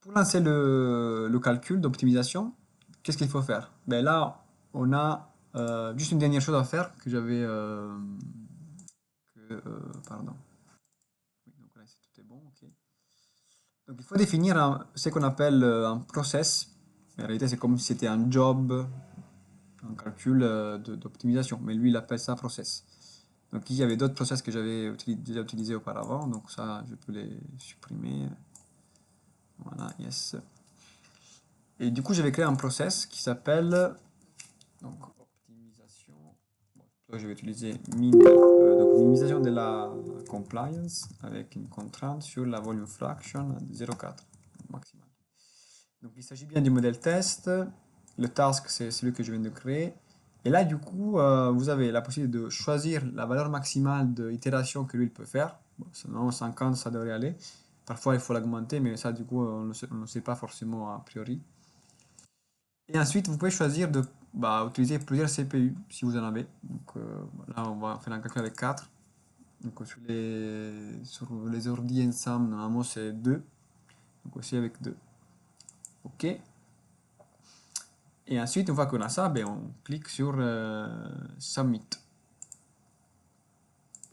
pour lancer le calcul d'optimisation, qu'est-ce qu'il faut faire? Ben là, on a juste une dernière chose à faire que j'avais... pardon. Oui, donc là, tout est bon, ok. Donc il faut définir ce qu'on appelle un process. En réalité, c'est comme si c'était un job, un calcul d'optimisation. Mais lui, il appelle ça process. Donc il y avait d'autres process que j'avais déjà utilisés auparavant. Donc ça, je peux les supprimer. Voilà, yes. Et du coup, je vais créer un process qui s'appelle donc optimisation. Bon, là, je vais utiliser donc minimisation de la compliance avec une contrainte sur la volume fraction de 0,4 maximal. Donc il s'agit bien du modèle test. Le task, c'est celui que je viens de créer. Et là, du coup, vous avez la possibilité de choisir la valeur maximale d'itération que lui il peut faire. Bon, sinon, 50, ça devrait aller. Parfois, il faut l'augmenter, mais ça, du coup, on ne sait pas forcément a priori. Et ensuite, vous pouvez choisir de utiliser plusieurs CPU si vous en avez. Donc là, on va faire un calcul avec 4. Donc sur les ordi ensemble, normalement, c'est 2. Donc aussi avec 2. OK. Et ensuite, une fois qu'on a ça, ben, on clique sur Submit.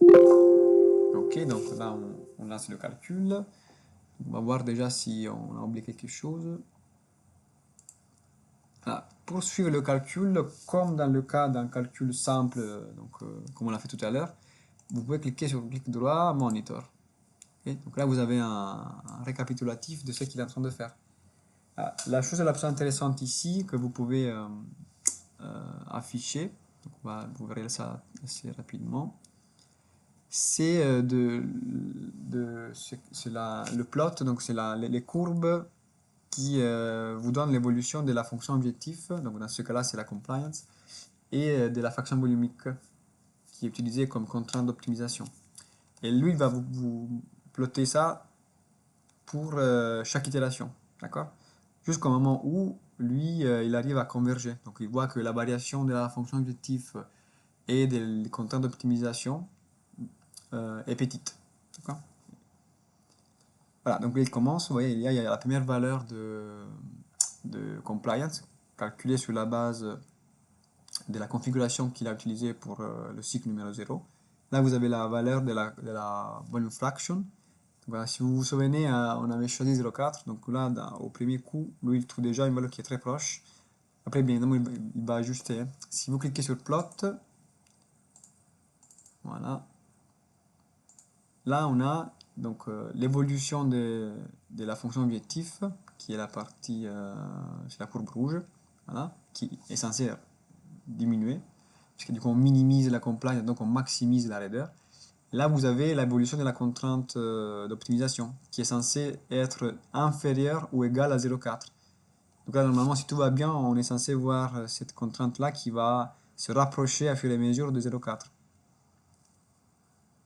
OK, donc là, on lance le calcul. On va voir déjà si on a oublié quelque chose. Ah, pour suivre le calcul, comme dans le cas d'un calcul simple, comme on l'a fait tout à l'heure, vous pouvez cliquer sur le clic droit, Monitor. Okay, donc là, vous avez un récapitulatif de ce qu'il est en train de faire. Ah, la chose la plus intéressante ici, que vous pouvez afficher, donc vous verrez ça assez rapidement, c'est le plot, donc c'est les courbes qui vous donnent l'évolution de la fonction objectif, donc dans ce cas-là c'est la compliance, et de la fraction volumique qui est utilisée comme contrainte d'optimisation. Et lui, il va vous plotter ça pour chaque itération, d'accord? Jusqu'au moment où lui, il arrive à converger. Donc il voit que la variation de la fonction objectif et des contraintes d'optimisation est petite, d'accord? Voilà, donc il commence, vous voyez, il y a la première valeur de compliance calculée sur la base de la configuration qu'il a utilisée pour le cycle numéro 0. Là, vous avez la valeur de la volume fraction. Voilà, si vous vous souvenez, on avait choisi 0,4, donc là, au premier coup, lui, il trouve déjà une valeur qui est très proche. Après, bien évidemment, il va ajuster. Si vous cliquez sur Plot, voilà, là, on a donc l'évolution de la fonction objectif, qui est la partie, c'est la courbe rouge, voilà, qui est censée diminuer, puisque du coup, on minimise la compliance, donc on maximise la raideur. Là, vous avez l'évolution de la contrainte d'optimisation, qui est censée être inférieure ou égale à 0,4. Donc là, normalement, si tout va bien, on est censé voir cette contrainte-là qui va se rapprocher à fur et à mesure de 0,4.